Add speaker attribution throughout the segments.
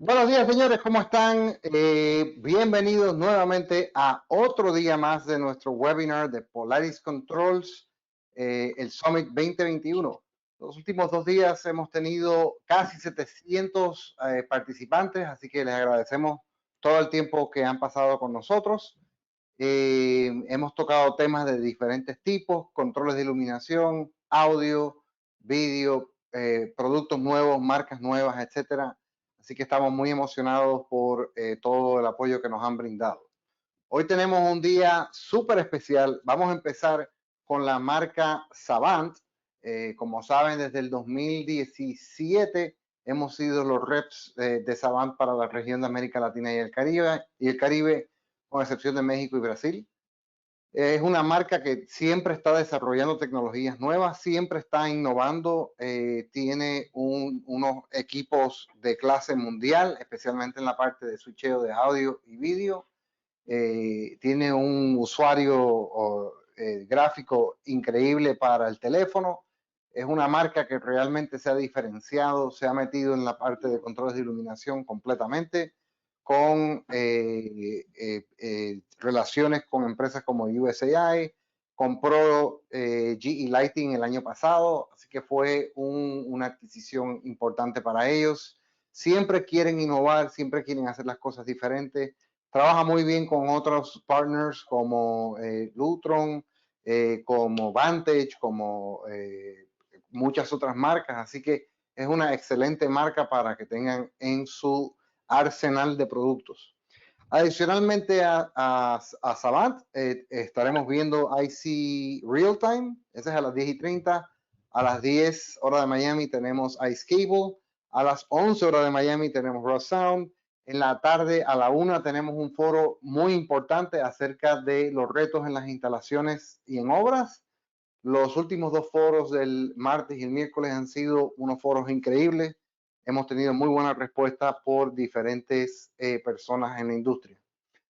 Speaker 1: Buenos días, señores, ¿cómo están? Bienvenidos nuevamente a otro día más de nuestro webinar de Polaris Controls, el Summit 2021. Los últimos 2 días hemos tenido casi 700 participantes, así que les agradecemos todo el tiempo que han pasado con nosotros. Hemos tocado temas de diferentes tipos, controles de iluminación, audio, vídeo, productos nuevos, marcas nuevas, etcétera. Así que estamos muy emocionados por todo el apoyo que nos han brindado. Hoy tenemos un día súper especial. Vamos a empezar con la marca Savant. Como saben, desde el 2017 hemos sido los reps de Savant para la región de América Latina y el Caribe, con excepción de México y Brasil. Es una marca que siempre está desarrollando tecnologías nuevas, siempre está innovando, tiene unos equipos de clase mundial, especialmente en la parte de switcheo de audio y vídeo. Tiene un usuario gráfico increíble para el teléfono. Es una marca que realmente se ha diferenciado, se ha metido en la parte de controles de iluminación completamente, con relaciones con empresas como USAI, compró GE Lighting el año pasado, así que fue una adquisición importante para ellos. Siempre quieren innovar, siempre quieren hacer las cosas diferentes. Trabaja muy bien con otros partners como Lutron, como Vantage, como muchas otras marcas, así que es una excelente marca para que tengan en su arsenal de productos. Adicionalmente a Savant, estaremos viendo IC Real Time, ese es a las 10:30. A las 10 horas de Miami tenemos Ice Cable. A las 11 horas de Miami tenemos Raw Sound. En la tarde a la 1 tenemos un foro muy importante acerca de los retos en las instalaciones y en obras. Los últimos 2 foros del martes y el miércoles han sido unos foros increíbles. Hemos tenido muy buena respuesta por diferentes personas en la industria.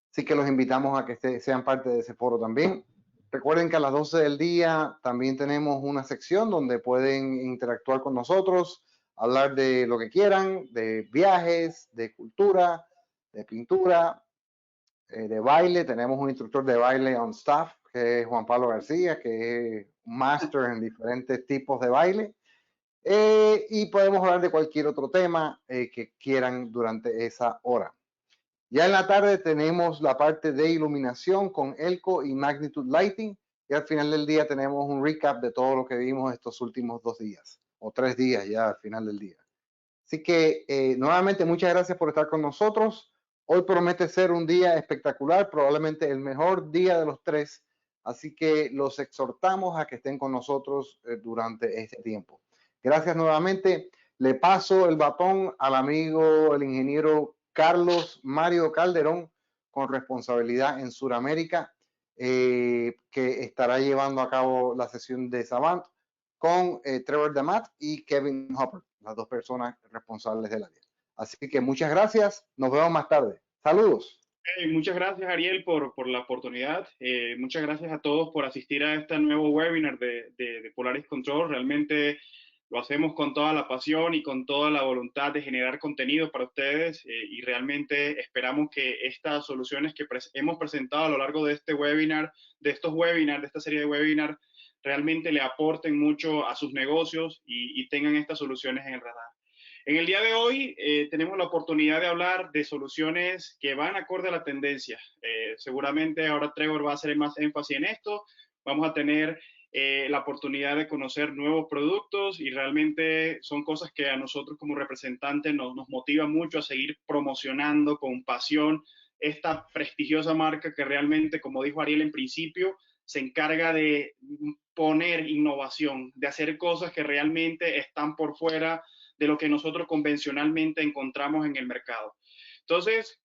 Speaker 1: Así que los invitamos a que sean parte de ese foro también. Recuerden que a las 12 del día también tenemos una sección donde pueden interactuar con nosotros, hablar de lo que quieran, de viajes, de cultura, de pintura, de baile. Tenemos un instructor de baile on staff, que es Juan Pablo García, que es un máster en diferentes tipos de baile. Y podemos hablar de cualquier otro tema que quieran durante esa hora. Ya en la tarde tenemos la parte de iluminación con Elco y Magnitude Lighting. Y al final del día tenemos un recap de todo lo que vimos estos últimos 2 días, o 3 días ya al final del día. Así que nuevamente muchas gracias por estar con nosotros. Hoy promete ser un día espectacular, probablemente el mejor día de los 3. Así que los exhortamos a que estén con nosotros durante este tiempo. Gracias nuevamente. Le paso el batón al amigo, el ingeniero Carlos Mario Calderón, con responsabilidad en Sudamérica, que estará llevando a cabo la sesión de Savant con Trevor De Mat y Kevin Hopper, las 2 personas responsables del área. Así que muchas gracias. Nos vemos más tarde. Saludos.
Speaker 2: Muchas gracias, Ariel, por la oportunidad. Muchas gracias a todos por asistir a este nuevo webinar de Polaris Control. Realmente lo hacemos con toda la pasión y con toda la voluntad de generar contenido para ustedes y realmente esperamos que estas soluciones que hemos presentado a lo largo de este webinar, de esta serie de webinars, realmente le aporten mucho a sus negocios y tengan estas soluciones en el radar. En el día de hoy tenemos la oportunidad de hablar de soluciones que van acorde a la tendencia. Seguramente ahora Trevor va a hacer más énfasis en esto. Vamos a tener la oportunidad de conocer nuevos productos y realmente son cosas que a nosotros como representantes nos motiva mucho a seguir promocionando con pasión esta prestigiosa marca que realmente, como dijo Ariel en principio, se encarga de poner innovación, de hacer cosas que realmente están por fuera de lo que nosotros convencionalmente encontramos en el mercado. Entonces,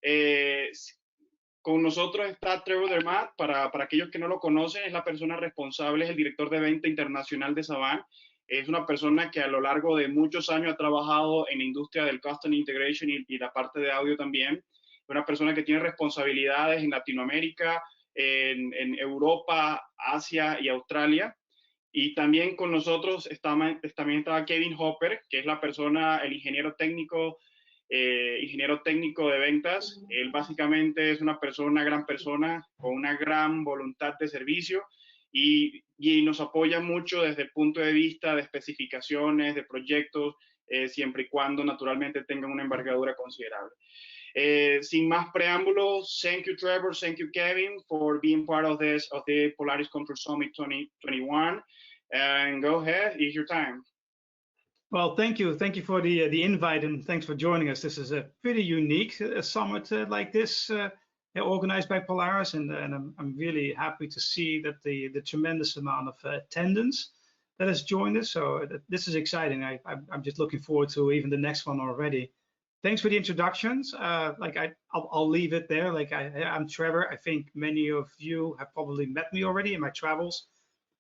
Speaker 2: con nosotros está Trevor De Mat. Para aquellos que no lo conocen, es la persona responsable, es el director de venta internacional de Savant. Es una persona que a lo largo de muchos años ha trabajado en la industria del custom integration y la parte de audio también. Es una persona que tiene responsabilidades en Latinoamérica, en Europa, Asia y Australia. Y también con nosotros también estaba Kevin Hopper, que es la persona, el ingeniero técnico ingeniero técnico de ventas. Él básicamente es una gran persona con una gran voluntad de servicio y nos apoya mucho desde el punto de vista de especificaciones, de proyectos, siempre y cuando naturalmente tengan una envergadura considerable. Sin más preámbulos, thank you, Trevor, thank you, Kevin, for being part of the Polaris Control Summit 2021. And go ahead, it's your time.
Speaker 3: Well, thank you for the invite, and thanks for joining us. This is a pretty unique summit like this, organized by Polaris, and I'm really happy to see that the tremendous amount of attendance that has joined us. So this is exciting. I'm just looking forward to even the next one already. Thanks for the introductions. I'll leave it there. I'm Trevor. I think many of you have probably met me already in my travels.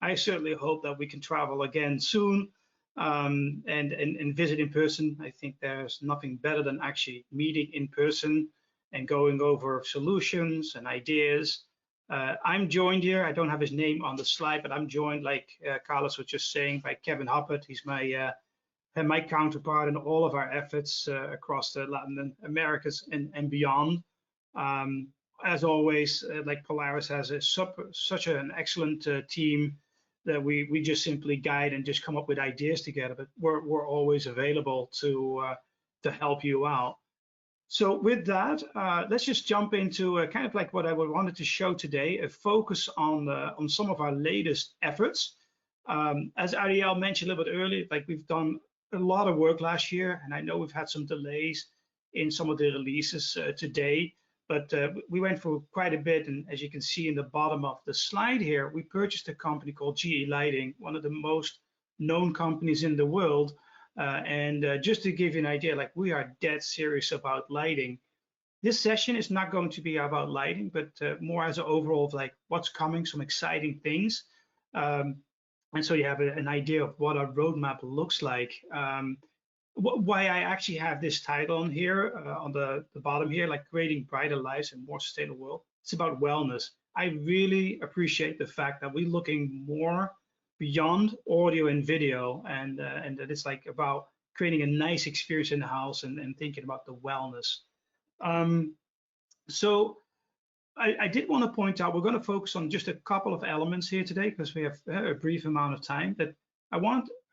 Speaker 3: I certainly hope that we can travel again soon and visit in person. I think there's nothing better than actually meeting in person and going over solutions and ideas. I'm joined here. I don't have his name on the slide, but I'm joined, like Carlos was just saying, by Kevin Huppert. He's my counterpart in all of our efforts across the Latin Americas and beyond. As always, like Polaris has such an excellent team that we just simply guide and just come up with ideas together, but we're always available to help you out. So with that, let's just jump into kind of like what I wanted to show today, a focus on some of our latest efforts. As Ariel mentioned a little bit earlier, like we've done a lot of work last year, and I know we've had some delays in some of the releases today, but we went through quite a bit. And as you can see in the bottom of the slide here, we purchased a company called GE Lighting, one of the most known companies in the world. Just to give you an idea, like we are dead serious about lighting. This session is not going to be about lighting, but more as an overall of like what's coming, some exciting things. And so you have an idea of what our roadmap looks like. Why I actually have this title on here, on the bottom here, like creating brighter lives and more sustainable world. It's about wellness. I really appreciate the fact that we're looking more beyond audio and video, and that it's like about creating a nice experience in the house and thinking about the wellness. So I did want to point out, we're going to focus on just a couple of elements here today because we have a brief amount of time. That I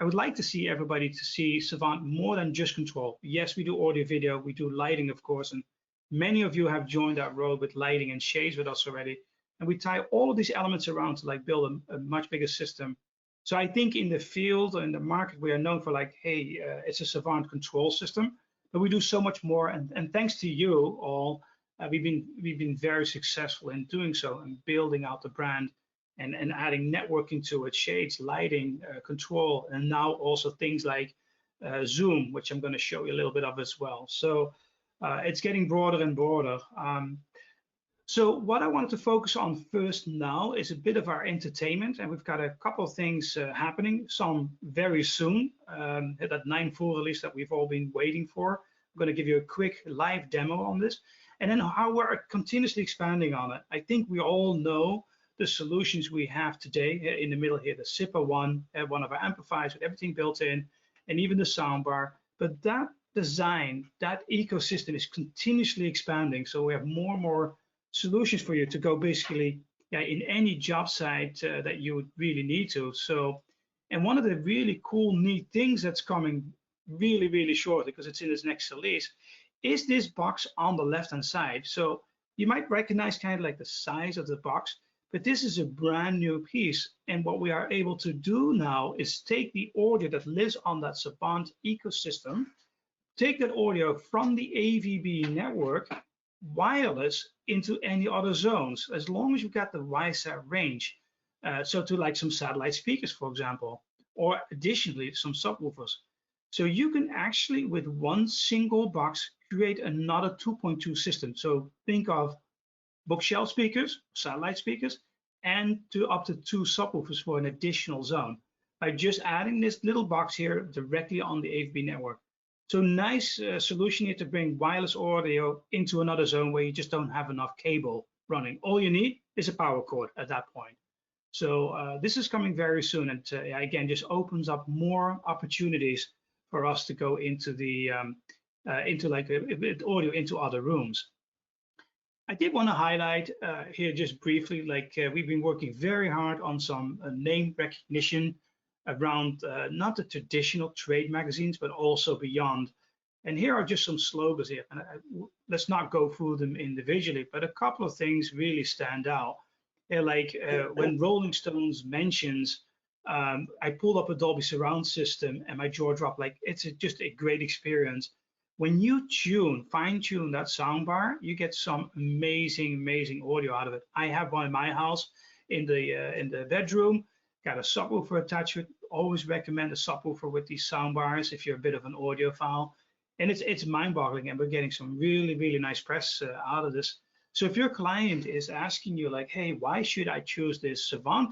Speaker 3: would like to see everybody to see Savant more than just control. Yes, we do audio, video, we do lighting, of course, and many of you have joined that road with lighting and shades with us already. And we tie all of these elements around to like build a much bigger system. So I think in the field or in the market, we are known for like, hey, it's a Savant control system, but we do so much more. And thanks to you all, we've been very successful in doing so and building out the brand and adding networking to it, shades, lighting, control, and now also things like Zoom, which I'm going to show you a little bit of as well. So it's getting broader and broader. So what I wanted to focus on first now is a bit of our entertainment, and we've got a couple of things happening, some very soon, that 9 full release that we've all been waiting for. I'm going to give you a quick live demo on this, and then how we're continuously expanding on it. I think we all know the solutions we have today in the middle here, the Zipper one of our amplifiers with everything built in, and even the soundbar, but that design, that ecosystem is continuously expanding. So we have more and more solutions for you to go basically in any job site that you would really need to. So, and one of the really cool, neat things that's coming really, really shortly, because it's in this next release, is this box on the left-hand side. So you might recognize kind of like the size of the box, but this is a brand new piece. And what we are able to do now is take the audio that lives on that Savant ecosystem, take that audio from the AVB network, wireless into any other zones, as long as you've got the WiSAT range. So to like some satellite speakers, for example, or additionally some subwoofers. So you can actually, with one single box, create another 2.2 system. So think of bookshelf speakers, satellite speakers, and up to 2 subwoofers for an additional zone by just adding this little box here directly on the AVB network. So nice solution here to bring wireless audio into another zone where you just don't have enough cable running. All you need is a power cord at that point. So this is coming very soon, and again, just opens up more opportunities for us to go into the into like audio into other rooms. I did want to highlight here just briefly, like we've been working very hard on some name recognition around not the traditional trade magazines, but also beyond. And here are just some slogans here. And let's not go through them individually, but a couple of things really stand out. Like when Rolling Stones mentions, I pulled up a Dolby surround system and my jaw dropped, like it's just a great experience. When you fine tune that soundbar, you get some amazing audio out of it. I have one in my house in the bedroom, got a subwoofer attached to it. Always recommend a subwoofer with these soundbars if you're a bit of an audiophile. And it's mind-boggling, and we're getting some really nice press out of this. So if your client is asking you like, hey, why should I choose this Savant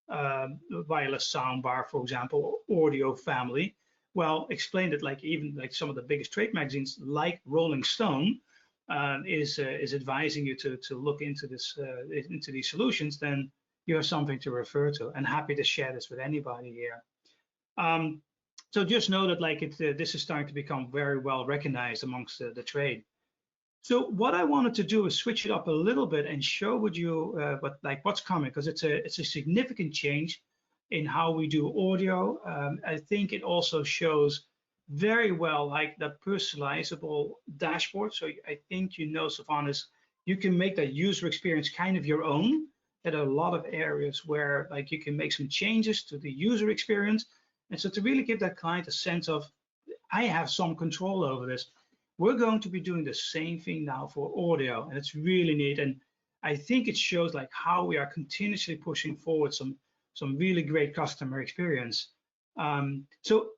Speaker 3: wireless soundbar, for example, audio family? Well, explain it like even like some of the biggest trade magazines, like Rolling Stone, is advising you to look into this into these solutions. Then you have something to refer to, and happy to share this with anybody here. So just know that like this is starting to become very well recognized amongst the trade. So what I wanted to do is switch it up a little bit and show with you what's coming, because it's a significant change in how we do audio. I think it also shows very well like the personalizable dashboard. So I think you know, Savant, is you can make that user experience kind of your own. There are a lot of areas where like you can make some changes to the user experience. And so to really give that client a sense of, I have some control over this. We're going to be doing the same thing now for audio, and it's really neat. And I think it shows like how we are continuously pushing forward some really great customer experience. So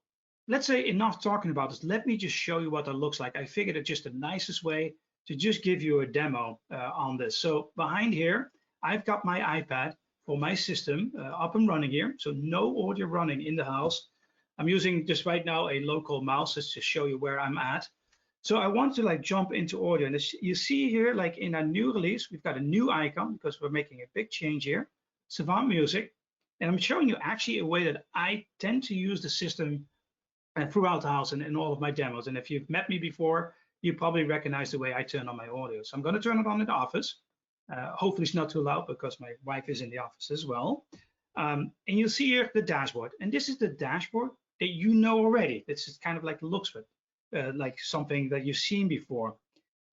Speaker 3: let's say enough talking about this. Let me just show you what that looks like. I figured it's just the nicest way to just give you a demo on this. So behind here, I've got my iPad for my system up and running here. So no audio running in the house. I'm using just right now a local mouse just to show you where I'm at. So I want to like jump into audio, and you see here, like in our new release, we've got a new icon because we're making a big change here, Savant Music. And I'm showing you actually a way that I tend to use the system throughout the house and in all of my demos. And if you've met me before, you probably recognize the way I turn on my audio. So I'm going to turn it on in the office. Hopefully it's not too loud because my wife is in the office as well. And you'll see here the dashboard. And this is the dashboard that you know already. This is kind of like looks like something that you've seen before.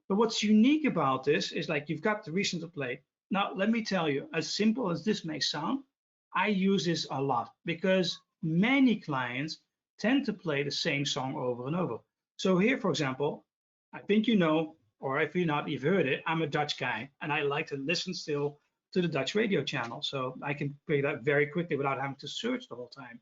Speaker 3: But what's unique about this is like you've got the reason to play. Now, let me tell you, as simple as this may sound, I use this a lot because many clients tend to play the same song over and over. So here, for example, I think you know, or if you're not, you've heard it, I'm a Dutch guy, and I like to listen still to the Dutch radio channel. So I can play that very quickly without having to search the whole time.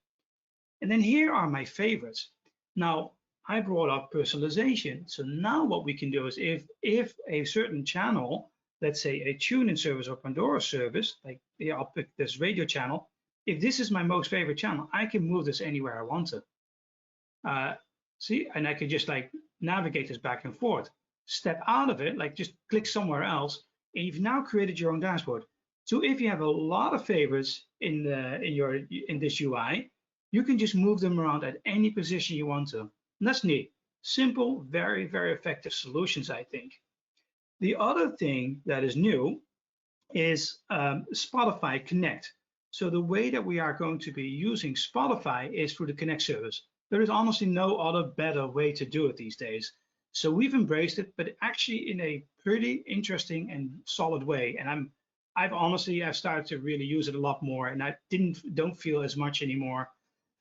Speaker 3: And then here are my favorites. Now, I brought up personalization. So now what we can do is if a certain channel, let's say a tune-in service or Pandora service, like I'll pick this radio channel, if this is my most favorite channel, I can move this anywhere I want to. See, and I can just like navigate this back and forth. Step out of it, like just click somewhere else, and you've now created your own dashboard. So if you have a lot of favorites in this UI, you can just move them around at any position you want to. And that's neat. Simple, very effective solutions, I think. The other thing that is new is Spotify Connect. So the way that we are going to be using Spotify is through the Connect service. There is honestly no other better way to do it these days. So we've embraced it, but actually in a pretty interesting and solid way. And I've started to really use it a lot more, and I don't feel as much anymore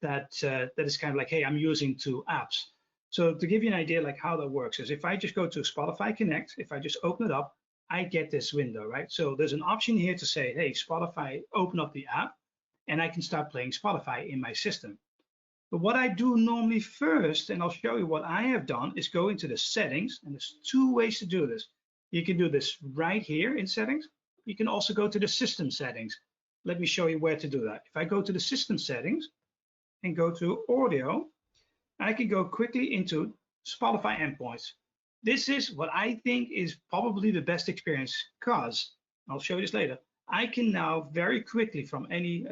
Speaker 3: that it's kind of like, hey, I'm using two apps. So to give you an idea like how that works is if I just go to Spotify Connect, if I just open it up, I get this window, right? So there's an option here to say, hey, Spotify, open up the app, and I can start playing Spotify in my system. But what I do normally first, and I'll show you what I have done, is go into the settings, and there's two ways to do this. You can do this right here in settings. You can also go to the system settings. Let me show you where to do that. If I go to the system settings and go to audio, I can go quickly into Spotify endpoints. This is what I think is probably the best experience because, I'll show you this later, I can now very quickly from any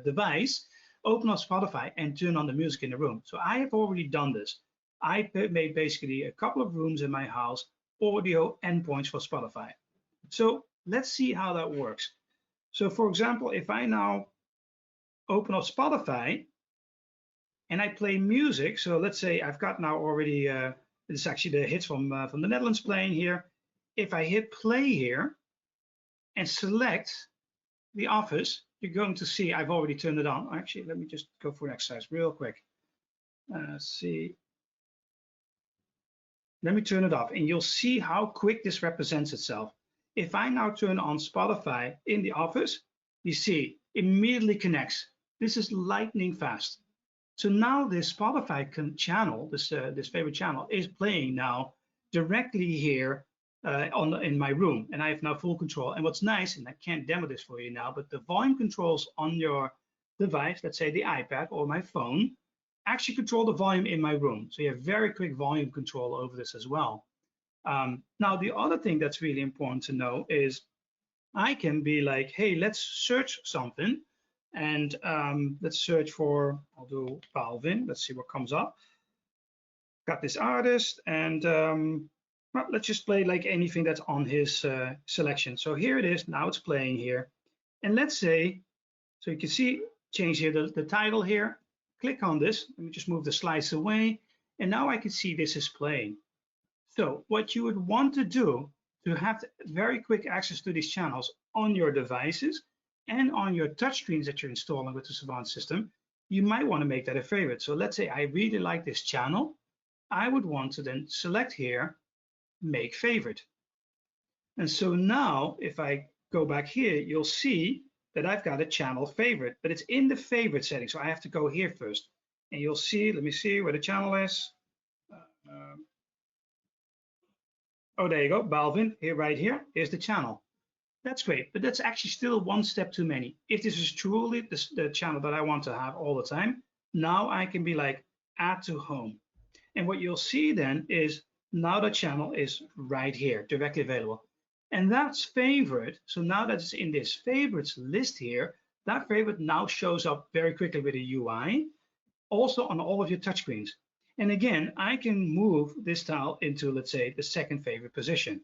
Speaker 3: device, open up Spotify and turn on the music in the room. So I have already done this. I made basically a couple of rooms in my house, audio endpoints for Spotify. So let's see how that works. So for example, if I now open up Spotify and I play music, so let's say I've got now already, this is actually the hits from the Netherlands playing here. If I hit play here and select The Office, you're going to see I've already turned it on. Actually, let me just go for an exercise real quick. See. Let me turn it off and you'll see how quick this represents itself. If I now turn on Spotify in The Office, you see immediately connects. This is lightning fast. So now this Spotify channel, this favorite channel, is playing now directly here in my room, and I have now full control. And what's nice, and I can't demo this for you now, but the volume controls on your device, let's say the iPad or my phone, actually control the volume in my room. So you have very quick volume control over this as well. Now, the other thing that's really important to know is I can be like, hey, let's search something. And let's search for, I'll do Balvin. Let's see what comes up. Got this artist, and well, let's just play like anything that's on his selection. So here it is. Now it's playing here. And let's say, so you can see, change here the title here. Click on this. Let me just move the slice away. And now I can see this is playing. So what you would want to do to have very quick access to these channels on your devices and on your touchscreens that you're installing with the Savant system, you might want to make that a favorite. So let's say I really like this channel. I would want to then select here, make favorite. And so now if I go back here, you'll see that I've got a channel favorite, but it's in the favorite setting. So I have to go here first. And you'll see, let me see where the channel is. Oh, there you go, Balvin, here, right here. Here's the channel. That's great, but that's actually still one step too many. If this is truly the channel that I want to have all the time, now I can be like, add to home. And what you'll see then is now the channel is right here, directly available. And that's favorite. So now that it's in this favorites list here, that favorite now shows up very quickly with a UI, also on all of your touchscreens. And again, I can move this tile into, let's say, the second favorite position.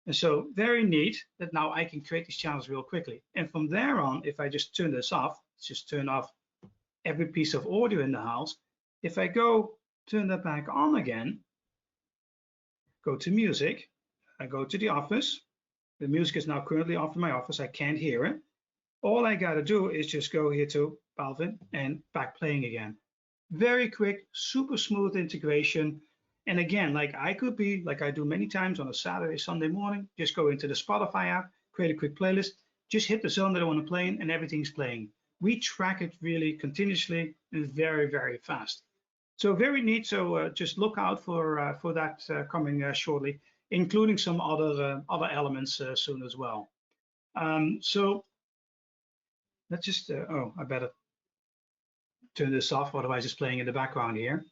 Speaker 3: And so very neat that now I can create these channels real quickly. And from there on, if I just turn this off, just turn off every piece of audio in the house. If I go turn that back on again, go to music, I go to the office. The music is now currently off in my office. I can't hear it. All I got to do is just go here to Balvin and back playing again. Very quick, super smooth integration. And again, like I could be, like I do many times on a Saturday, Sunday morning, just go into the Spotify app, create a quick playlist, just hit the zone that I want to play in, and everything's playing. We track it really continuously and very, very fast. So very neat. So just look out for that coming shortly, including some other elements soon as well. So let's just, oh, I better turn this off, otherwise it's playing in the background here.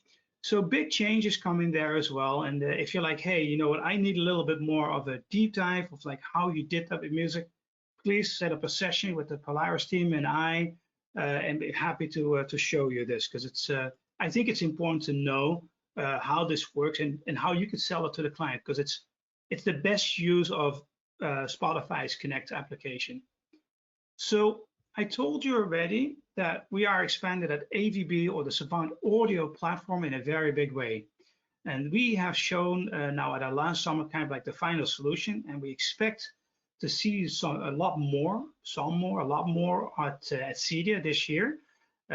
Speaker 3: So big changes coming there as well. And if you're like, hey, you know what, I need a little bit more of a deep dive of like how you did that with music, please set up a session with the Polaris team and and be happy to show you this, because it's I think it's important to know how this works and how you could sell it to the client, because it's the best use of Spotify's Connect application. So I told you already that we are expanded at AVB, or the Savant audio platform, in a very big way. And we have shown now at our last summit kind of like the final solution, and we expect to see a lot more at CEDIA this year,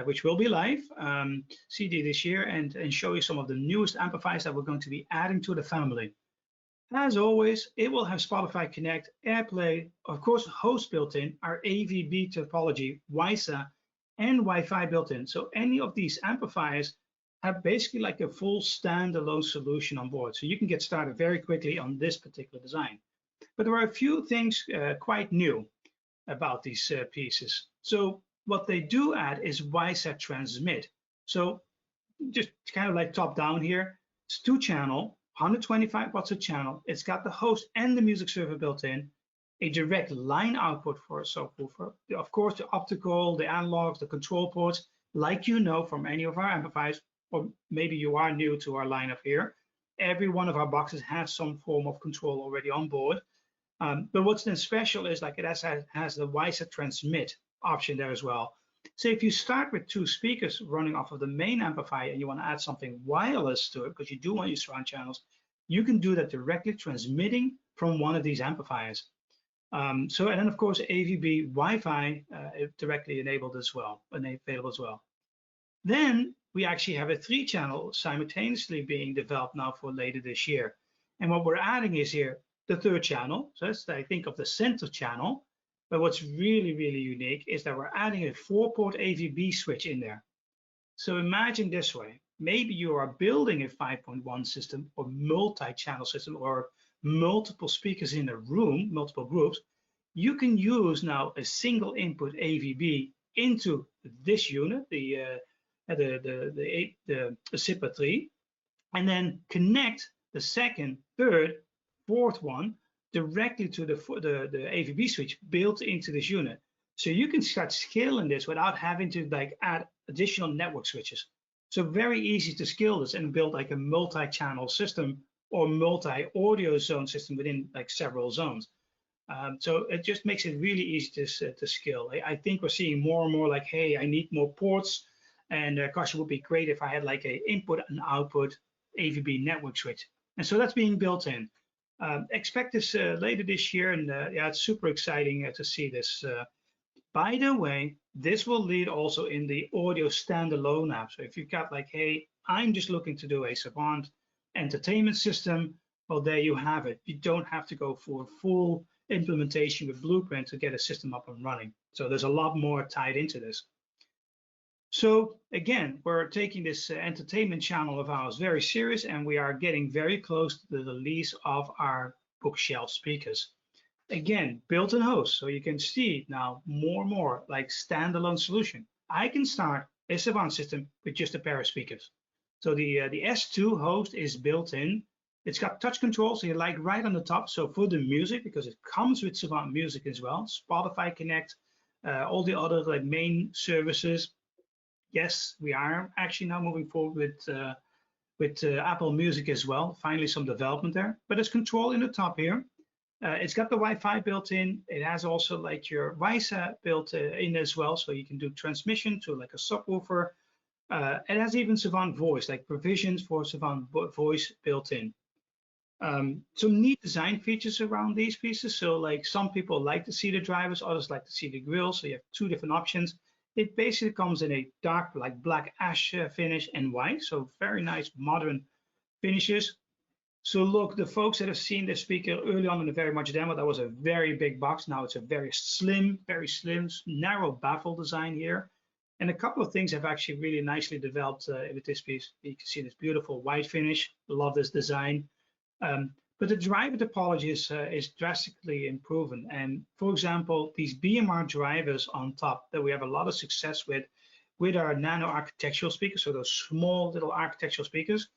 Speaker 3: which will be live, CEDIA this year, and show you some of the newest amplifiers that we're going to be adding to the family. As always, it will have Spotify Connect, AirPlay, of course, host built in, our AVB topology, WiSA, and Wi-Fi built in. So any of these amplifiers have basically like a full standalone solution on board. So you can get started very quickly on this particular design. But there are a few things quite new about these pieces. So what they do add is WiSA transmit. So just kind of like top down here, it's 2-channel, 125 watts a channel. It's got the host and the music server built in, a direct line output for a subwoofer, of course, the optical, the analogs, the control ports, like you know from any of our amplifiers, or maybe you are new to our lineup here, every one of our boxes has some form of control already on board. But what's then special is like it has the WiSA transmit option there as well. So if you start with 2 speakers running off of the main amplifier and you want to add something wireless to it, because you do want your surround channels, you can do that directly transmitting from one of these amplifiers. And then of course AVB Wi-Fi directly enabled as well, available as well. Then we actually have a 3-channel simultaneously being developed now for later this year. And what we're adding is here the 3rd channel. So that's, I think, of the center channel. But what's really, really unique is that we're adding a 4-port AVB switch in there. So imagine this way. Maybe you are building a 5.1 system or multi-channel system or multiple speakers in a room, multiple groups. You can use now a single input AVB into this unit, the SIPA 3, and then connect the 2nd, 3rd, 4th one directly to the AVB switch built into this unit. So you can start scaling this without having to like add additional network switches. So very easy to scale this and build like a multi-channel system or multi-audio zone system within like several zones. So it just makes it really easy to scale. I think we're seeing more and more like, hey, I need more ports, and gosh, it would be great if I had like a input and output AVB network switch. And so that's being built in. Expect this later this year, and yeah, it's super exciting to see this. By the way, this will lead also in the audio standalone app. So if you've got like, hey, I'm just looking to do a Savant entertainment system, well, there you have it. You don't have to go for full implementation with Blueprint to get a system up and running. So there's a lot more tied into this. So again, we're taking this entertainment channel of ours very serious, and we are getting very close to the release of our bookshelf speakers. Again, built-in host, so you can see now more and more like standalone solution. I can start a Savant system with just a pair of speakers. So the S2 host is built in. It's got touch control, so you like right on the top. So for the music, because it comes with Savant Music as well, Spotify Connect, all the other like main services. Yes, we are actually now moving forward with Apple Music as well. Finally, some development there, but there's control in the top here. It's got the Wi-Fi built in. It has also like your WiSA built in as well, so you can do transmission to like a subwoofer. It has even Savant Voice, like provisions for Savant Voice built in. Some neat design features around these pieces. So like some people like to see the drivers, others like to see the grill. So you have 2 different options. It basically comes in a dark, like black ash finish and white. So very nice modern finishes. So look, the folks that have seen this speaker early on in the very much demo, that was a very big box. Now it's a very slim, narrow baffle design here. And a couple of things have actually really nicely developed with this piece. You can see this beautiful white finish. Love this design. But the driver topology is drastically improving. And for example, these BMR drivers on top that we have a lot of success with our nano architectural speakers, so those small little architectural speakers,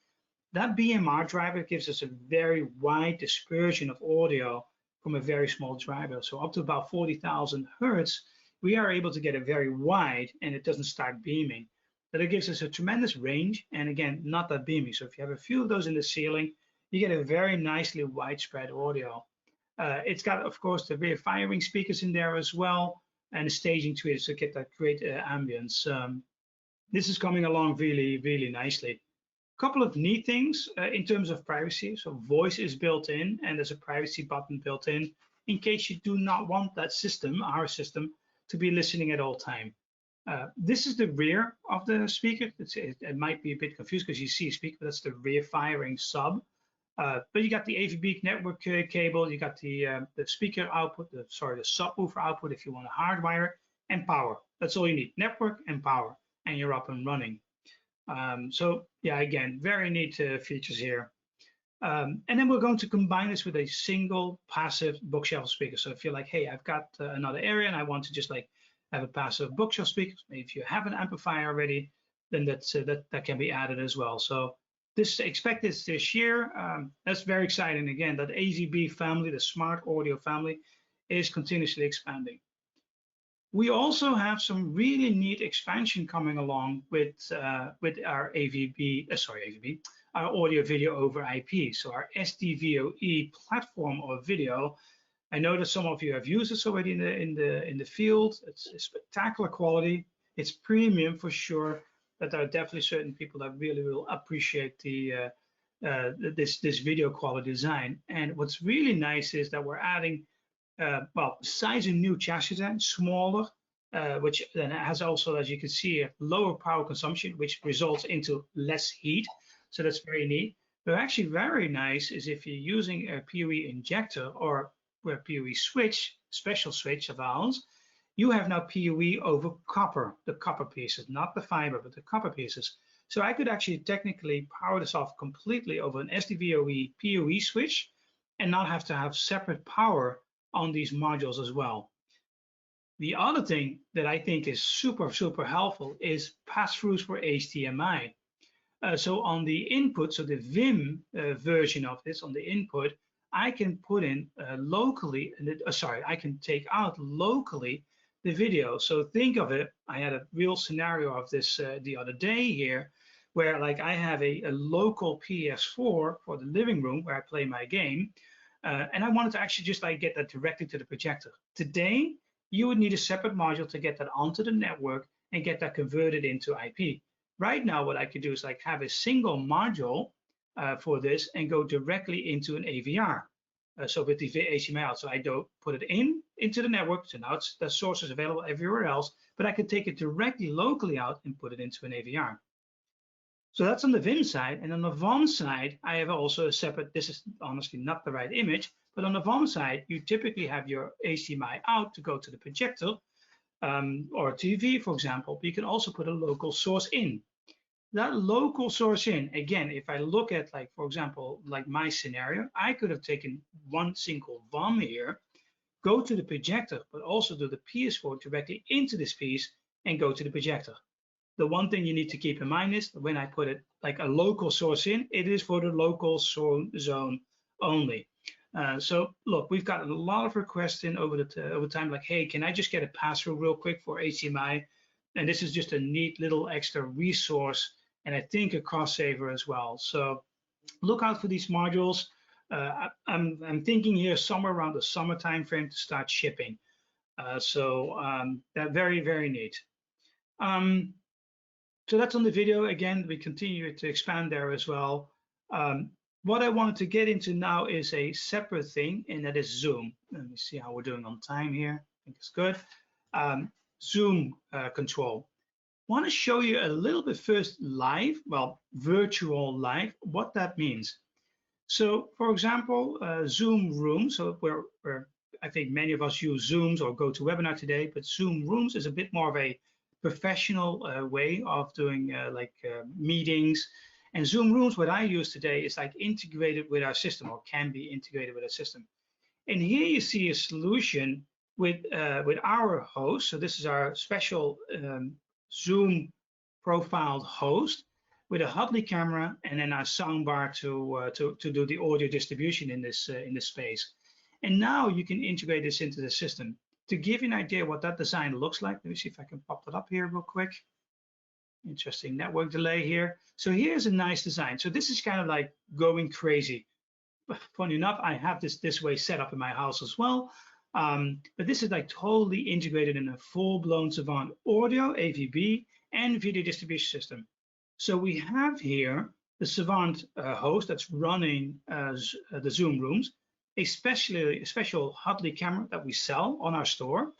Speaker 3: that BMR driver gives us a very wide dispersion of audio from a very small driver. So up to about 40,000 hertz, we are able to get it very wide and it doesn't start beaming. But it gives us a tremendous range, and again, not that beaming. So if you have a few of those in the ceiling, you get a very nicely widespread audio. It's got, of course, the rear firing speakers in there as well, and a staging to it to get that great ambience. This is coming along really, really nicely. A couple of neat things in terms of privacy. So voice is built in, and there's a privacy button built in case you do not want that system, our system, to be listening at all time. This is the rear of the speaker. It might be a bit confused because you see a speaker, but that's the rear firing sub. But you got the AVB network cable, you got the speaker output, the subwoofer output if you want to hardwire, and power. That's all you need, network and power, and you're up and running. So yeah, again, very neat features here. And then we're going to combine this with a single passive bookshelf speaker. So if you're like, hey, I've got another area and I want to just like have a passive bookshelf speaker, if you have an amplifier already, then that can be added as well. So expect this year. That's very exciting. Again, that AVB family, the smart audio family, is continuously expanding. We also have some really neat expansion coming along with our our audio video over IP. So our SDVoE platform of video. I know that some of you have used this already in the field. It's spectacular quality. It's premium for sure. But there are definitely certain people that really will appreciate this video quality design. And what's really nice is that we're adding, besides a new chassis design, smaller, which then has also, as you can see, a lower power consumption, which results into less heat. So that's very neat. But actually very nice is if you're using a PoE injector or a PoE switch, special switch of ours, you have now PoE over copper, the copper pieces, not the fiber, but the copper pieces. So I could actually technically power this off completely over an SDVoE PoE switch and not have to have separate power on these modules as well. The other thing that I think is super, super helpful is pass-throughs for HDMI. So on the input, so the Vim version of this, on the input, I can put in locally, I can take out locally the video. So think of it, I had a real scenario of this the other day here, where like I have a local PS4 for the living room where I play my game, and I wanted to actually just like get that directly to the projector. Today, you would need a separate module to get that onto the network and get that converted into IP. Right now, what I could do is like have a single module for this and go directly into an AVR. So with the HDMI out, so I don't put it into the network. So now the source is available everywhere else, but I can take it directly locally out and put it into an AVR. So that's on the Vim side. And on the VOM side, I have also a separate, this is honestly not the right image, but on the VOM side, you typically have your HDMI out to go to the projector or TV, for example, but you can also put a local source in. That local source in, again, if I look at like, for example, like my scenario, I could have taken one single VOM here, go to the projector, but also do the PS4 directly into this piece and go to the projector. The one thing you need to keep in mind is when I put it like a local source in, it is for the local zone only. So look, we've got a lot of requests in over time, like, hey, can I just get a pass-through real quick for HDMI? And this is just a neat little extra resource, and I think a cost saver as well. So look out for these modules. I'm thinking here somewhere around the summer time frame to start shipping. That very, very neat. So that's on the video. Again, we continue to expand there as well. What I wanted to get into now is a separate thing, and that is Zoom. Let me see how we're doing on time here. I think it's good. Zoom control. Want to show you a little bit first live, well, virtual live, what that means. So for example, Zoom Rooms, so where I think many of us use Zooms or GoToWebinar today, but Zoom Rooms is a bit more of a professional way of doing meetings. And Zoom Rooms, what I use today is like integrated with our system, or can be integrated with our system. And here you see a solution with our host. So this is our special Zoom profiled host with a Hdmi camera and then our soundbar to do the audio distribution in this space. And now you can integrate this into the system. To give you an idea what that design looks like, let me see if I can pop that up here real quick. Interesting network delay here. So here's a nice design. So this is kind of like going crazy. Funny enough, I have this way set up in my house as well. But this is like totally integrated in a full-blown Savant audio, AVB, and video distribution system. So we have here the Savant host that's running the Zoom Rooms, a special Hdmi camera that we sell on our store.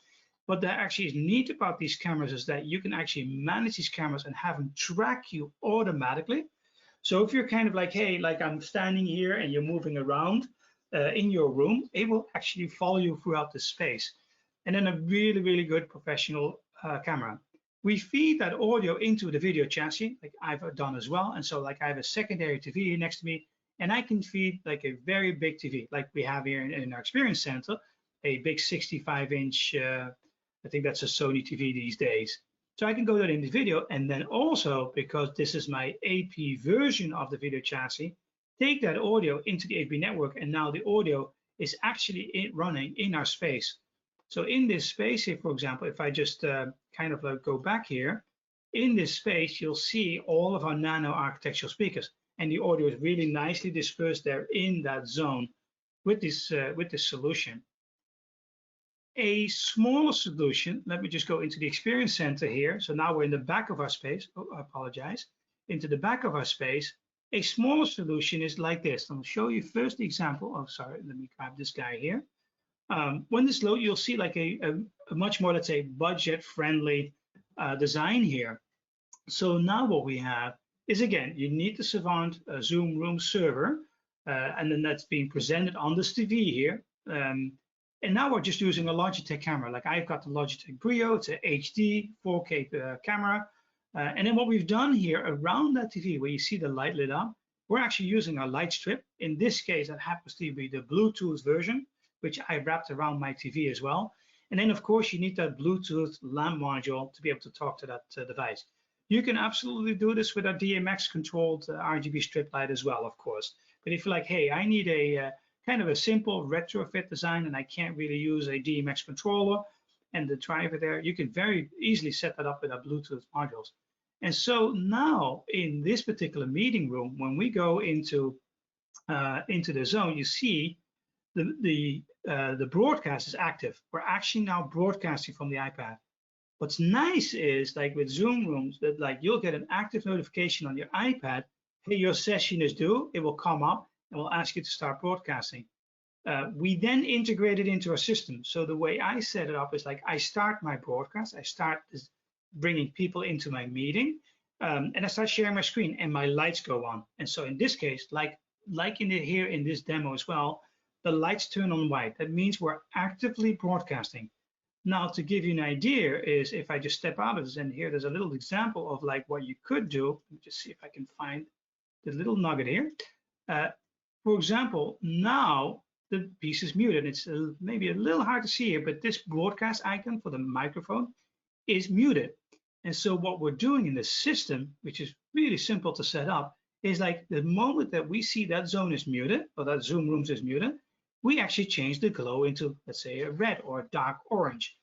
Speaker 3: What that actually is neat about these cameras is that you can actually manage these cameras and have them track you automatically. So if you're kind of like, hey, like I'm standing here and you're moving around in your room, it will actually follow you throughout the space. And then a really, really good professional camera. We feed that audio into the video chassis, like I've done as well. And so like I have a secondary TV here next to me, and I can feed like a very big TV, like we have here in our experience center, a big 65-inch, I think that's a Sony TV these days. So I can go there in the video, and then also, because this is my AP version of the video chassis, take that audio into the AP network, and now the audio is actually running in our space. So in this space here, for example, if I just kind of like go back here, in this space, you'll see all of our nano architectural speakers, and the audio is really nicely dispersed there in that zone with this solution. A smaller solution, let me just go into the experience center here. So now we're in the back of our space. Oh, I apologize. Into the back of our space. A smaller solution is like this. I'll show you first the example. Oh, sorry, let me grab this guy here. When this loads, you'll see like a much more, let's say, budget-friendly design here. So now what we have is, again, you need the Savant Zoom Room server, and then that's being presented on this TV here. And now we're just using a Logitech camera. Like I've got the Logitech Brio, it's a HD 4K camera. And then what we've done here around that TV, where you see the light lit up, we're actually using a light strip. In this case, that happens to be the Bluetooth version, which I wrapped around my TV as well. And then of course you need that Bluetooth lamp module to be able to talk to that device. You can absolutely do this with a DMX controlled RGB strip light as well, of course. But if you're like, hey, I need a kind of a simple retrofit design and I can't really use a DMX controller and the driver there, you can very easily set that up with our Bluetooth modules. And so now in this particular meeting room, when we go into the zone, you see the broadcast is active. We're actually now broadcasting from the iPad. What's nice is, like with Zoom rooms, that like you'll get an active notification on your iPad. Hey, your session is due. It will come up and will ask you to start broadcasting. We then integrate it into our system. So the way I set it up is like I start my broadcast. I start bringing people into my meeting, and I start sharing my screen, and my lights go on. And so in this case, like here in this demo as well, the lights turn on white. That means we're actively broadcasting. Now, to give you an idea is if I just step out of this, and here there's a little example of like what you could do. Let me just see if I can find the little nugget here. For example, now the piece is muted. It's maybe a little hard to see here, but this broadcast icon for the microphone is muted. And so what we're doing in the system, which is really simple to set up, is like the moment that we see that zone is muted, or that Zoom rooms is muted, we actually change the glow into, let's say, a red or a dark orange.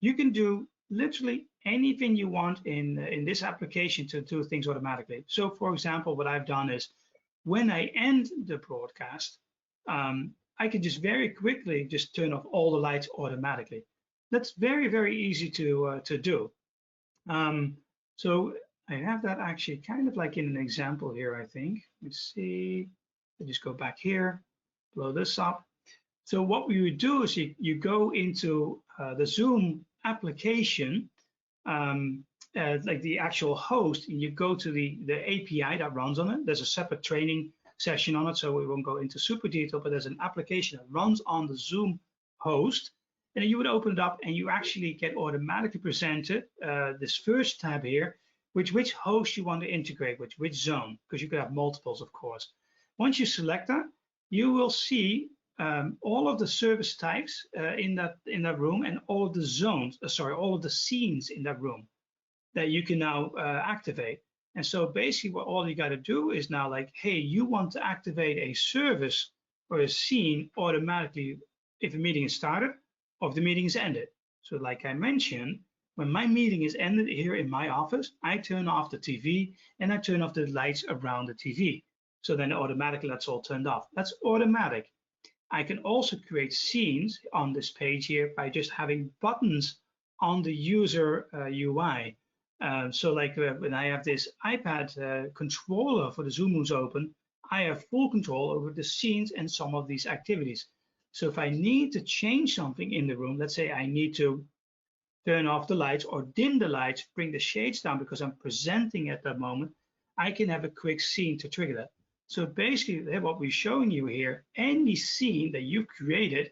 Speaker 3: You can do literally anything you want in this application to do things automatically. So for example, what I've done is when I end the broadcast, I can just very quickly just turn off all the lights automatically. That's very, very easy to do. So I have that actually kind of like in an example here, I think. Let's see, I just go back here, blow this up. So what we would do is you go into the Zoom application, like the actual host, and you go to the API that runs on it. There's a separate training session on it, so we won't go into super detail, but there's an application that runs on the Zoom host. And you would open it up and you actually get automatically presented this first tab here, which host you want to integrate with, which zone, because you could have multiples, of course. Once you select that, you will see all of the service types in that room and all of the zones, all of the scenes in that room that you can now activate. And so basically what all you got to do is now like, hey, you want to activate a service or a scene automatically if a meeting is started or if the meeting is ended. So like I mentioned, when my meeting is ended here in my office, I turn off the TV and I turn off the lights around the TV. So then automatically that's all turned off. That's automatic. I can also create scenes on this page here by just having buttons on the user UI. So like when I have this iPad controller for the Zoom rooms open, I have full control over the scenes and some of these activities. So if I need to change something in the room, let's say I need to turn off the lights or dim the lights, bring the shades down because I'm presenting at that moment, I can have a quick scene to trigger that. So basically what we're showing you here, any scene that you've created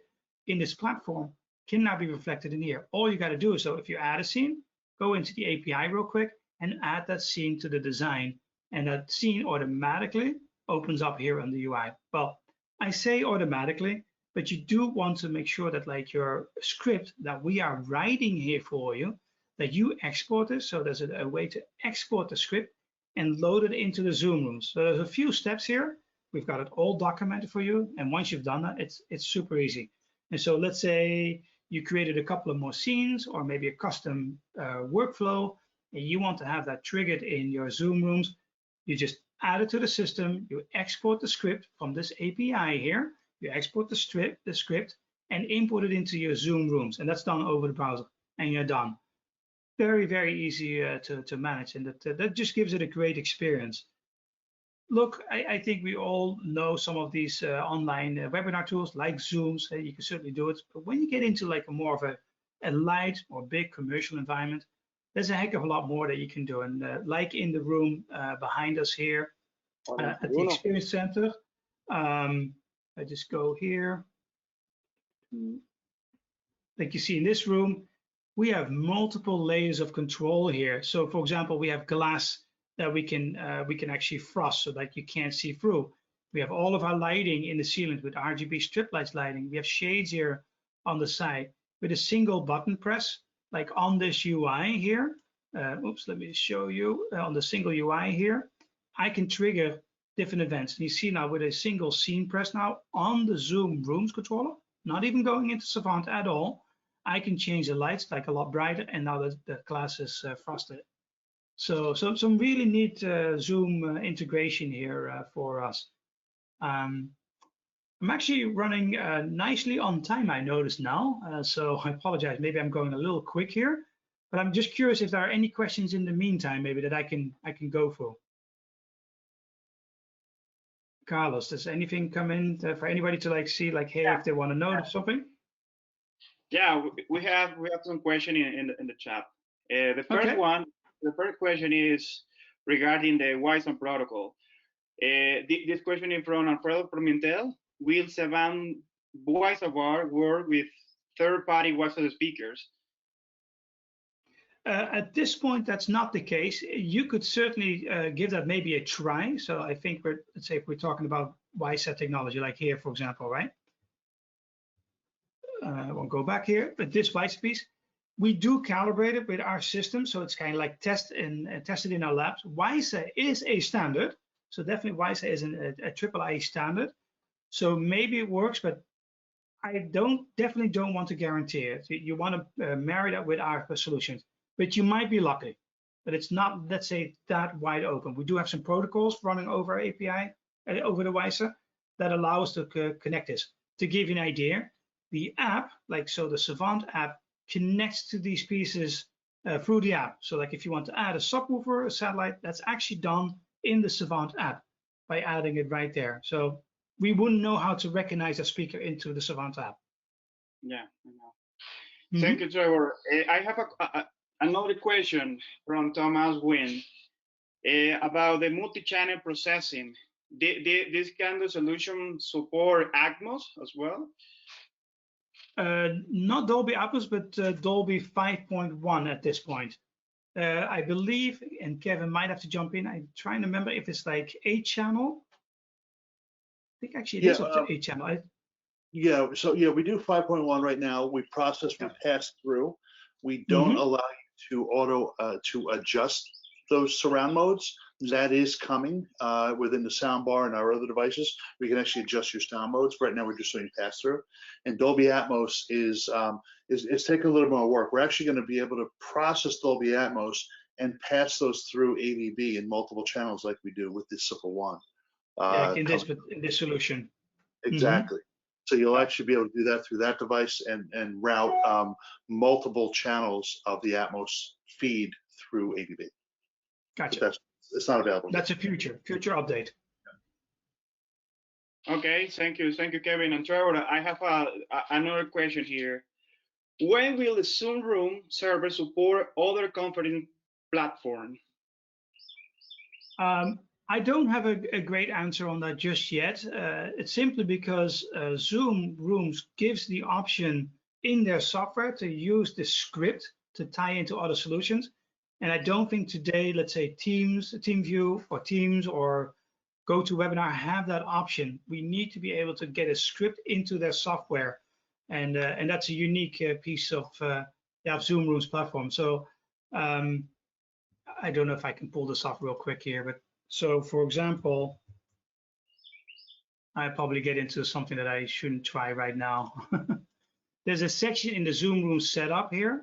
Speaker 3: in this platform can now be reflected in here. All you got to do is, so if you add a scene, go into the API real quick and add that scene to the design, and that scene automatically opens up here on the UI. Well, I say automatically, but you do want to make sure that like your script that we are writing here for you, that you export this. So there's a way to export the script and load it into the Zoom rooms. So there's a few steps here. We've got it all documented for you. And once you've done that, it's super easy. And so let's say you created a couple of more scenes or maybe a custom workflow, and you want to have that triggered in your Zoom rooms, you just add it to the system, you export the script from this API here, you export the script and import it into your Zoom rooms, and that's done over the browser, and you're done. Very, very easy to manage, and that just gives it a great experience. Look, I think we all know some of these online webinar tools like Zooms. You can certainly do it, but when you get into like a more of a light or big commercial environment, there's a heck of a lot more that you can do. And like in the room behind us here at the Experience Center, I just go here. Like you see in this room, we have multiple layers of control here. So for example, we have glass that we can actually frost so that you can't see through. We have all of our lighting in the ceilings with RGB strip lights lighting. We have shades here on the side with a single button press, like on this UI here. Oops, let me show you on the single UI here. I can trigger different events. And you see now with a single scene press now on the Zoom Rooms controller, not even going into Savant at all, I can change the lights like a lot brighter, and now the glass is frosted. So some really neat Zoom integration here for us. I'm actually running nicely on time, I notice now. So I apologize, maybe I'm going a little quick here, but I'm just curious if there are any questions in the meantime, maybe that I can go through. Carlos, does anything come in for anybody to like see, like, hey, if they want to know something?
Speaker 2: Yeah, we have some question in the chat. The first question is regarding the WISE protocol. This question is from Alfredo Pimentel. Will Savant voiceover work with third-party WISE speakers?
Speaker 3: At this point, that's not the case. You could certainly give that maybe a try. So I think let's say if we're talking about WISE technology, like here, for example, right? I won't go back here, but this WISE piece, we do calibrate it with our system. So it's kind of like tested in our labs. WISE is a standard. So definitely WISE is a AAA standard. So maybe it works, but I definitely don't want to guarantee it. You want to marry that with our solutions, but you might be lucky. But it's not, let's say, that wide open. We do have some protocols running over our API, over the WISE, that allow us to connect this. To give you an idea, the app, like so the Savant app, connects to these pieces through the app. So like if you want to add a subwoofer, a satellite, that's actually done in the Savant app by adding it right there. So we wouldn't know how to recognize a speaker into the Savant app.
Speaker 2: Yeah, I know. Thank you, Trevor. I have another question from Thomas Wynn about the multi-channel processing. This kind of solution support Atmos as well?
Speaker 3: Not Dolby Atmos, but Dolby 5.1 at this point. I believe, and Kevin might have to jump in, I'm trying to remember if it's like 8-channel. I think actually it is up to 8-channel.
Speaker 4: Yeah, so yeah, we do 5.1 right now. We process, we pass through. We don't allow you to adjust those surround modes. That is coming within the soundbar and our other devices. We can actually adjust your sound modes. Right now, we're just doing pass through. And Dolby Atmos is taking a little more work. We're actually going to be able to process Dolby Atmos and pass those through AVB in multiple channels like we do with this Simple One.
Speaker 3: In this solution.
Speaker 4: Exactly. So you'll actually be able to do that through that device and route multiple channels of the Atmos feed through AVB.
Speaker 3: Gotcha.
Speaker 4: It's not available.
Speaker 3: That's a future update.
Speaker 2: Okay, thank you, Kevin and Trevor. I have another question here. When will the Zoom Room server support other conferencing platforms?
Speaker 3: I don't have a great answer on that just yet. It's simply because Zoom Rooms gives the option in their software to use the script to tie into other solutions. And I don't think today, let's say TeamView or Teams or GoToWebinar have that option. We need to be able to get a script into their software. And that's a unique piece of Zoom Rooms platform. So I don't know if I can pull this off real quick here, but so for example, I probably get into something that I shouldn't try right now. there's a section in the Zoom Room setup here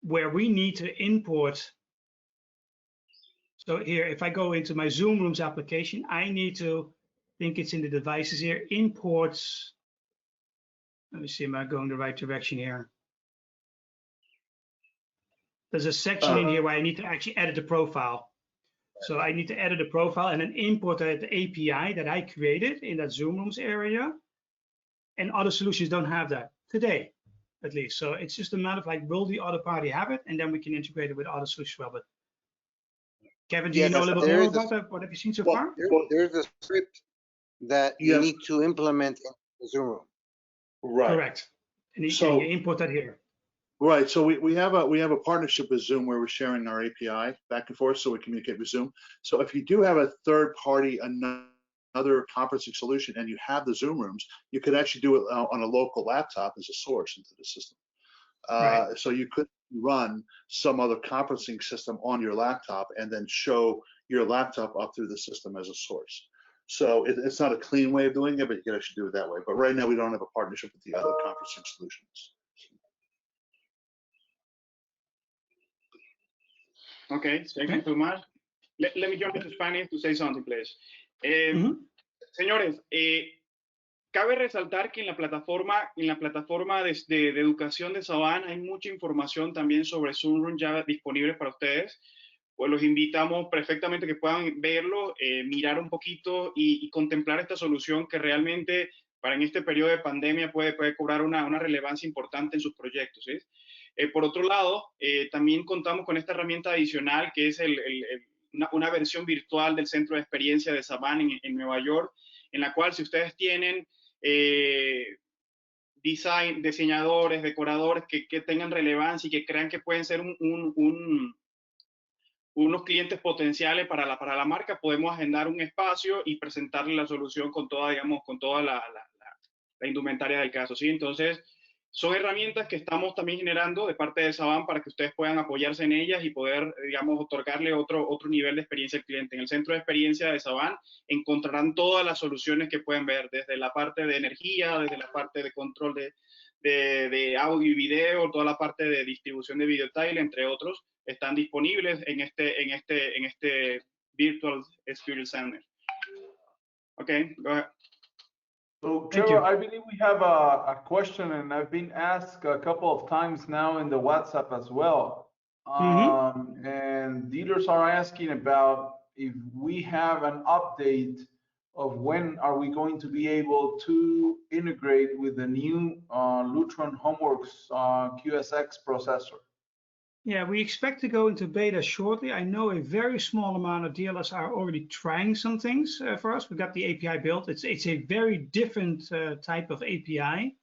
Speaker 3: where we need to import. So here, if I go into my Zoom Rooms application, I need to, I think it's in the devices here, imports. Let me see, am I going the right direction here? There's a section in here where I need to actually edit the profile. So I need to edit the profile and then import the API that I created in that Zoom Rooms area. And other solutions don't have that today, at least. So it's just a matter of like, will the other party have it? And then we can integrate it with other solutions as well. But Kevin, do you know a little bit more about that? What have you seen so far?
Speaker 1: There's a script that you need to implement in the Zoom Room.
Speaker 4: Right.
Speaker 3: Correct. And you import that here.
Speaker 4: Right. So we have a partnership with Zoom where we're sharing our API back and forth so we communicate with Zoom. So if you do have a third party, another conferencing solution, and you have the Zoom Rooms, you could actually do it on a local laptop as a source into the system. Right. So you could run some other conferencing system on your laptop and then show your laptop up through the system as a source. So it's not a clean way of doing it, but you can actually do it that way. But right now we don't have a partnership with the other conferencing solutions.
Speaker 2: Okay, thank you so much. Let me jump into Spanish to say something, please. Señores, cabe resaltar que en la plataforma de educación de Savant hay mucha información también sobre Zoom Room ya disponible para ustedes. Pues los invitamos perfectamente que puedan verlo, mirar un poquito y contemplar esta solución que realmente para en este periodo de pandemia puede cobrar una relevancia importante en sus proyectos, ¿sí? Por otro lado, también contamos con esta herramienta adicional que es una versión virtual del centro de experiencia de Savant en Nueva York, en la cual si ustedes tienen diseñadores, decoradores que tengan relevancia y que crean que pueden ser unos clientes potenciales para la marca, podemos agendar un espacio y presentarle la solución con toda, digamos, con toda la indumentaria del caso, ¿sí? Entonces, son herramientas que estamos también generando de parte de Savant para que ustedes puedan apoyarse en ellas y poder, digamos, otorgarle otro nivel de experiencia al cliente. En el centro de experiencia de Savant encontrarán todas las soluciones que pueden ver, desde la parte de energía, desde la parte de control de audio y video, toda la parte de distribución de video tile, entre otros, están disponibles en este Virtual Experience Center. Okay, go ahead.
Speaker 5: So, Trevor, I believe we have a question, and I've been asked a couple of times now in the WhatsApp as well. And dealers are asking about if we have an update of when are we going to be able to integrate with the new Lutron Homeworks QSX processor.
Speaker 3: Yeah, we expect to go into beta shortly. I know a very small amount of dealers are already trying some things for us. We got the API built. It's a very different type of API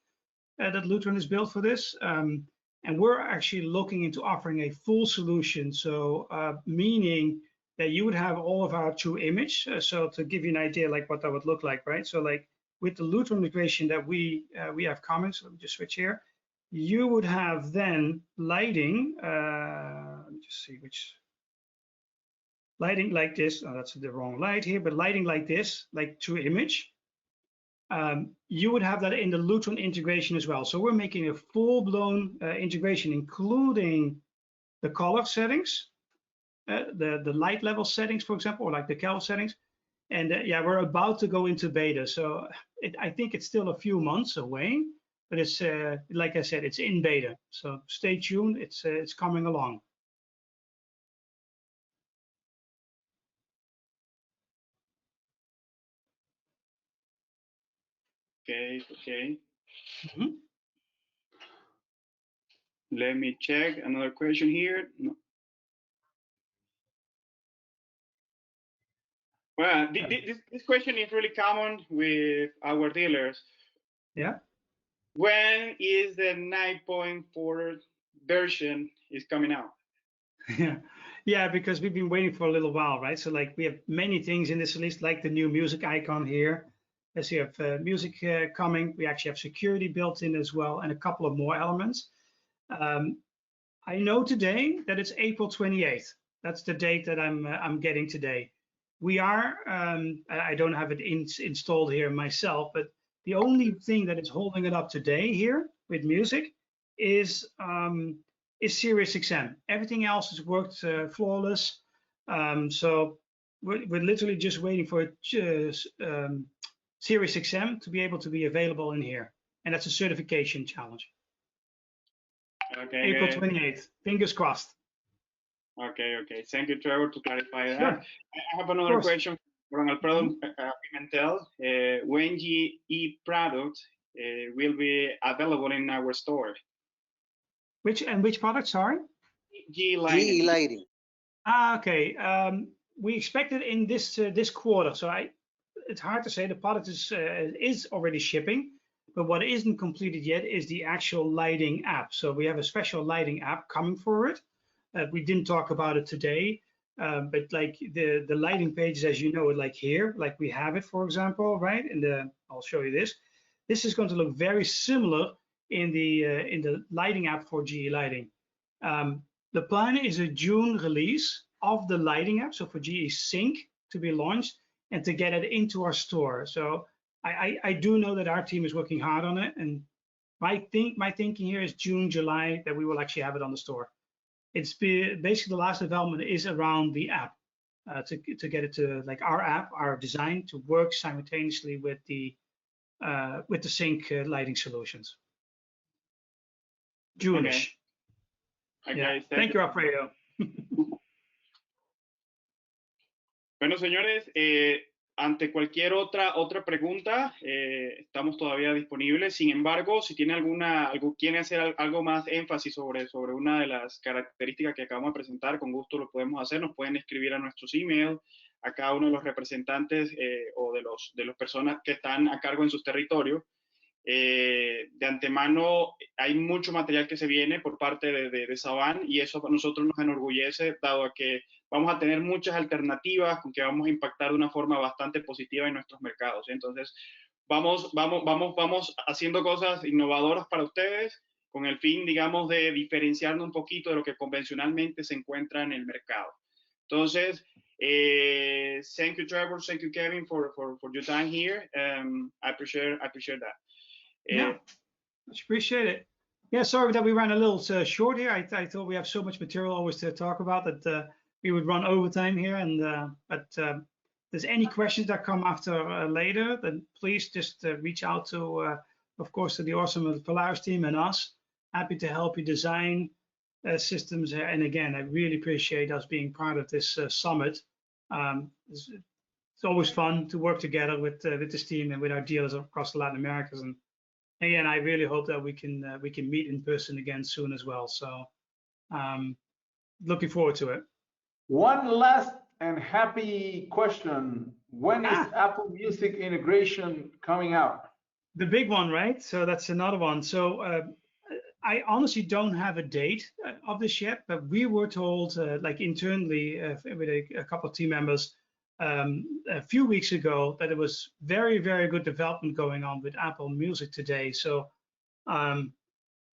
Speaker 3: that Lutron is built for this. And we're actually looking into offering a full solution. So meaning that you would have all of our true image. So to give you an idea like what that would look like, right? So like with the Lutron integration that we have comments, let me just switch here. You would have then lighting, let me just see which, lighting like this, oh, that's the wrong light here, but lighting like this, like true image. You would have that in the Lutron integration as well. So we're making a full-blown integration, including the color settings, the light level settings, for example, or like the color settings. And yeah, we're about to go into beta. So I think it's still a few months away. But it's like I said, it's in beta, so stay tuned. It's coming along.
Speaker 2: Okay. Let me check another question here. No. Well, this question is really common with our dealers.
Speaker 3: Yeah.
Speaker 2: When is the 9.4 version is coming out?
Speaker 3: Yeah, because we've been waiting for a little while, right? So like we have many things in this release, like the new music icon here. As you have music coming, we actually have security built in as well, and a couple of more elements. I know today that it's April 28th. That's the date that I'm getting today. We are, I don't have it installed here myself, but The only thing that is holding it up today here with music is Sirius XM. Everything else has worked flawless. So we're literally just waiting for Sirius XM to be able to be available in here. And that's a certification challenge.
Speaker 2: Okay.
Speaker 3: April 28th. Fingers crossed.
Speaker 2: Okay. Thank you, Trevor, to clarify that.
Speaker 3: Sure.
Speaker 2: I have another question from Alfredo Pimentel. When GE product will be available in our store?
Speaker 3: Which product, sorry?
Speaker 2: GE Lighting.
Speaker 1: GE Lighting.
Speaker 3: Okay. We expect it in this quarter. So it's hard to say. The product is already shipping, but what isn't completed yet is the actual lighting app. So we have a special lighting app coming for it. We didn't talk about it today, but like the lighting pages, as you know, like here, like we have it, for example, right? I'll show you this. This is going to look very similar in the lighting app for GE Lighting. The plan is a June release of the lighting app, so for GE Sync to be launched and to get it into our store. So I do know that our team is working hard on it, and my thinking here is June, July, that we will actually have it on the store. It's basically the last development is around the app to get it to like our app, our design to work simultaneously with the Sync lighting solutions. June-ish.
Speaker 2: Okay.
Speaker 3: Yeah. Thank you, Alfredo.
Speaker 2: Bueno, señores, ante cualquier otra pregunta, estamos todavía disponibles. Sin embargo, si tiene quieren hacer algo más énfasis sobre una de las características que acabamos de presentar, con gusto lo podemos hacer. Nos pueden escribir a nuestros emails, a cada uno de los representantes o de las personas que están a cargo en sus territorios. De antemano hay mucho material que se viene por parte de Savant, y eso a nosotros nos enorgullece, dado a que vamos a tener muchas alternativas con que vamos a impactar de una forma bastante positiva en nuestros mercados. Entonces vamos haciendo cosas innovadoras para ustedes con el fin, digamos, de diferenciarnos un poquito de lo que convencionalmente se encuentra en el mercado. Entonces, thank you, Trevor, thank you, Kevin, for your time here. I appreciate that.
Speaker 3: Yeah, much appreciate it. Yeah, sorry that we ran a little short here. I thought we have so much material always to talk about that we would run overtime here. But if there's any questions that come after later, then please just reach out to, of course, to the awesome Polaris team and us. Happy to help you design systems. And again, I really appreciate us being part of this summit. It's always fun to work together with this team and with our dealers across the Latin Americas. And again, I really hope that we can meet in person again soon as well. So looking forward to it.
Speaker 5: One last and happy question. When is Apple Music integration coming out?
Speaker 3: The big one, right? So that's another one. So I honestly don't have a date of this yet, but we were told like internally with a couple of team members a few weeks ago that it was very, very good development going on with Apple Music today. So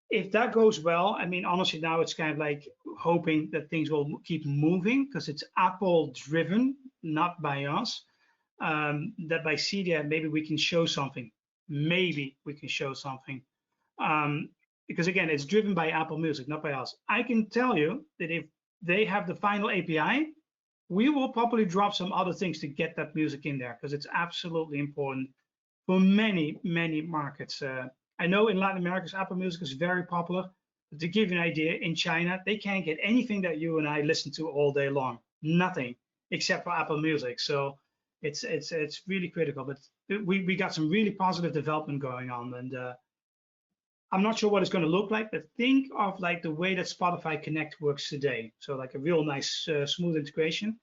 Speaker 3: if that goes well, I mean, honestly, now it's kind of like hoping that things will keep moving because it's Apple driven, not by us. That by CDA, maybe we can show something. Maybe we can show something. Because again, it's driven by Apple Music, not by us. I can tell you that if they have the final API, we will probably drop some other things to get that music in there because it's absolutely important for many, many markets. I know in Latin America, Apple Music is very popular. But to give you an idea, in China, they can't get anything that you and I listen to all day long. Nothing except for Apple Music. So it's really critical. But we got some really positive development going on, and I'm not sure what it's going to look like. But think of like the way that Spotify Connect works today. So like a real nice smooth integration,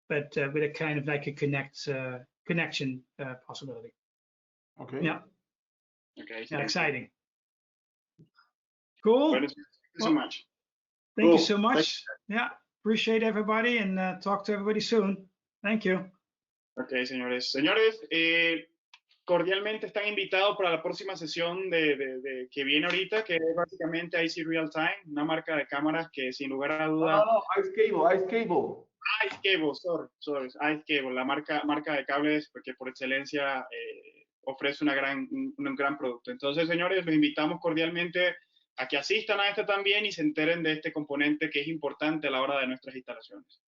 Speaker 3: but with a kind of like a connection possibility.
Speaker 5: Okay.
Speaker 3: Yeah.
Speaker 2: Okay.
Speaker 3: Yeah, exciting. Cool.
Speaker 2: Well, thank you so much.
Speaker 3: Thank you so much. Yeah, appreciate everybody and talk to everybody soon. Thank you.
Speaker 2: Ok, señores. Señores, cordialmente están invitados para la próxima sesión que viene ahorita, que es básicamente IC Real Time, una marca de cámaras que sin lugar a dudas...
Speaker 5: No, Ice Cable.
Speaker 2: Ice Cable, sorry, Ice Cable, la marca de cables que por excelencia ofrece un gran producto. Entonces, señores, los invitamos cordialmente a que asistan a este también y se enteren de este componente que es importante a la hora de nuestras instalaciones.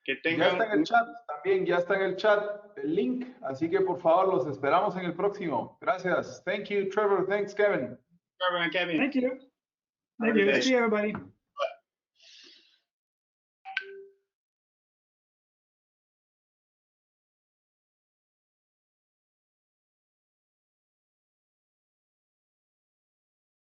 Speaker 2: Que tengan...
Speaker 5: Ya está en el chat, también ya está en el chat el link, así que por favor los esperamos en el próximo. Gracias. Thank you, Trevor. Thanks, Kevin.
Speaker 2: Trevor and Kevin.
Speaker 3: Thank you. Thank you. See you, everybody.